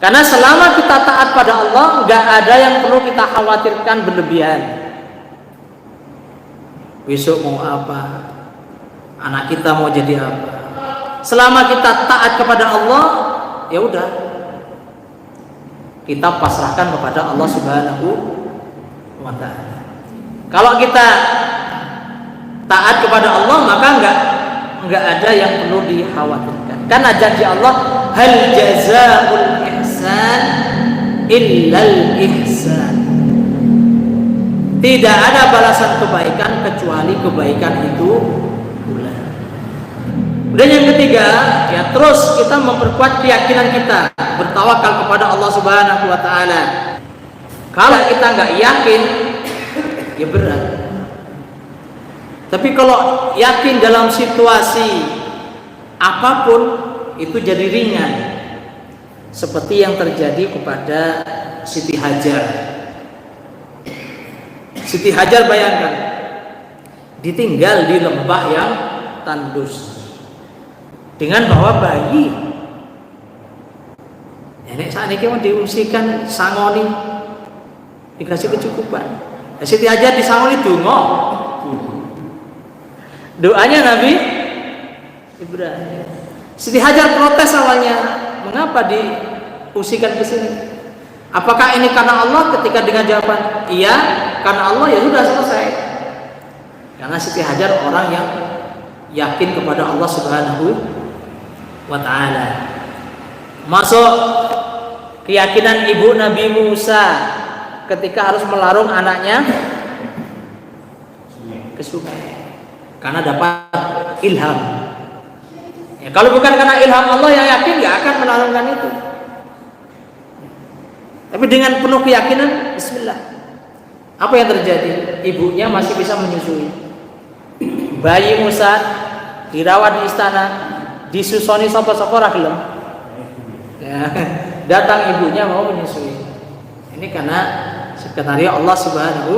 Karena selama kita taat pada Allah, nggak ada yang perlu kita khawatirkan berlebihan. Besok mau apa? Anak kita mau jadi apa? Selama kita taat kepada Allah, ya udah, kita pasrahkan kepada Allah Subhanahu wa ta'ala. Kalau kita taat kepada Allah, maka enggak ada yang perlu dikhawatirkan. Karena janji Allah, hal jazaa'ul ihsan illal ihsan. Tidak ada balasan kebaikan kecuali kebaikan itu pula. Dan yang ketiga, ya terus kita memperkuat keyakinan kita, bertawakal kepada Allah Subhanahu wa ta'ala. Kalau kita nggak yakin, ya berat. Tapi kalau yakin dalam situasi apapun, itu jadi ringan. Seperti yang terjadi kepada Siti Hajar. Siti Hajar bayangkan, ditinggal di lembah yang tandus dengan bawa bayi. Nenek saat ini mau diungsikan sangoni, dikasih kecukupan. Siti Hajar disangoni donga. Doanya Nabi Ibrahim. Siti Hajar protes awalnya, mengapa diungsikan ke sini? Apakah ini karena Allah? Ketika dengan jawaban iya karena Allah, ya sudah selesai. Karena Siti Hajar orang yang yakin kepada Allah Subhanahu wa ta'ala. Masuk keyakinan ibu Nabi Musa ketika harus melarung anaknya ke sungai karena dapat ilham. Ya, kalau bukan karena ilham Allah, yang yakin gak akan melarungkan itu. Tapi dengan penuh keyakinan, bismillah. Apa yang terjadi? Ibunya masih bisa menyusui. Bayi Musa dirawat di istana, disusoni sapa-sapa ra gelem. Ya, datang ibunya mau menyusui. Ini karena sekretaria Allah Subhanahu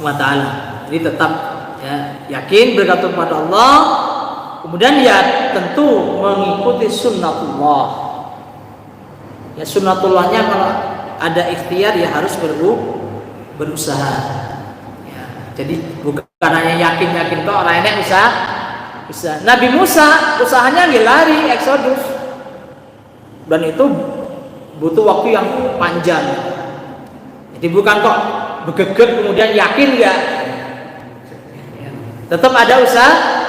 wa ta'ala. Jadi tetap ya, yakin bergantung pada Allah. Kemudian ya tentu mengikuti sunnatullah. Ya sunnatullahnya kalau ada ikhtiar ya harus berusaha. Ya, jadi bukan hanya yakin kok orang ini bisa. Nabi Musa usahanya lari eksodus, dan itu butuh waktu yang panjang. Jadi bukan kok begeget kemudian yakin enggak. Tetap ada usaha.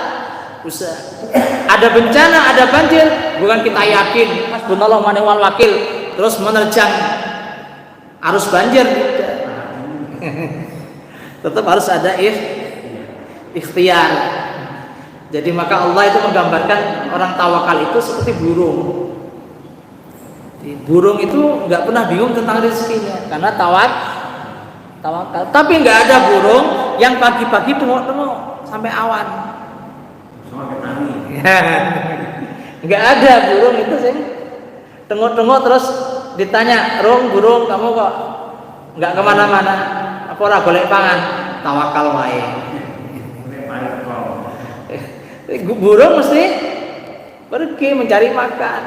Ada bencana, ada banjir, bukan kita yakin hasbunallahu wa ni'mal wakil terus menerjang arus banjir. Tetap harus ada ikhtiar. Jadi maka Allah itu menggambarkan orang tawakal itu seperti burung. Burung itu nggak pernah bingung tentang rezekinya karena tawakal. Tapi nggak ada burung yang pagi-pagi tengok-tengok sampai awan. Nggak ada burung itu sih. Tengok-tengok terus ditanya, burung kamu kok nggak kemana-mana? Apa ora golek pangan? Tawakal wae. Burung mesti pergi mencari makan,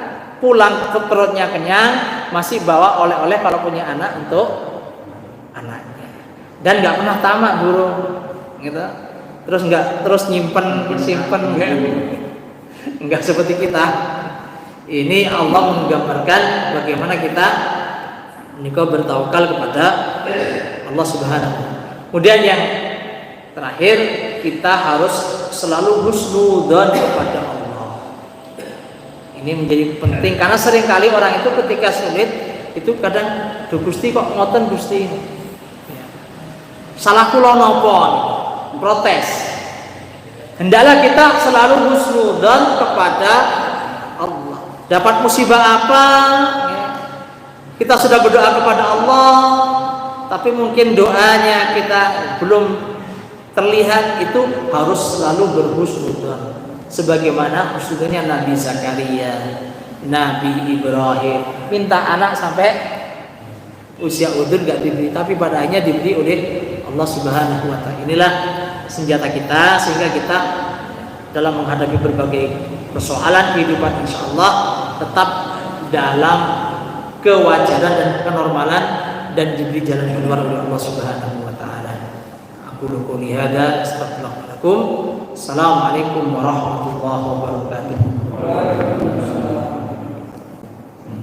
pulang ke perutnya kenyang, masih bawa oleh-oleh kalau punya anak untuk anaknya. Dan nggak pernah tamak burung, gitu. Terus simpen enggak seperti kita. Ini Allah menggambarkan bagaimana kita nikah bertawakal kepada Allah Subhanahu. Kemudian yang terakhir, kita harus selalu husnudzon kepada Allah. Ini menjadi penting karena seringkali orang itu ketika sulit itu kadang Gusti kok ngoten Gusti. Salah kula napa? Protes. Hendaklah kita selalu husnudzon kepada Allah. Dapat musibah apa, ya, kita sudah berdoa kepada Allah, tapi mungkin doanya kita belum terlihat, itu harus selalu berhusnudzon. Sebagaimana husnudzonnya Nabi Zakaria, Nabi Ibrahim, minta anak sampai usia udur gak diberi, tapi pada akhirnya diberi oleh Allah Subhanahu wa ta'ala. Inilah senjata kita sehingga kita dalam menghadapi berbagai persoalan kehidupan insyaallah tetap dalam kewajaran dan kenormalan dan diberi jalan keluar oleh Allah Subhanahu wa taala. Aku qouli hadza astaghfirullahaladzim. Assalamualaikum warahmatullahi wabarakatuh.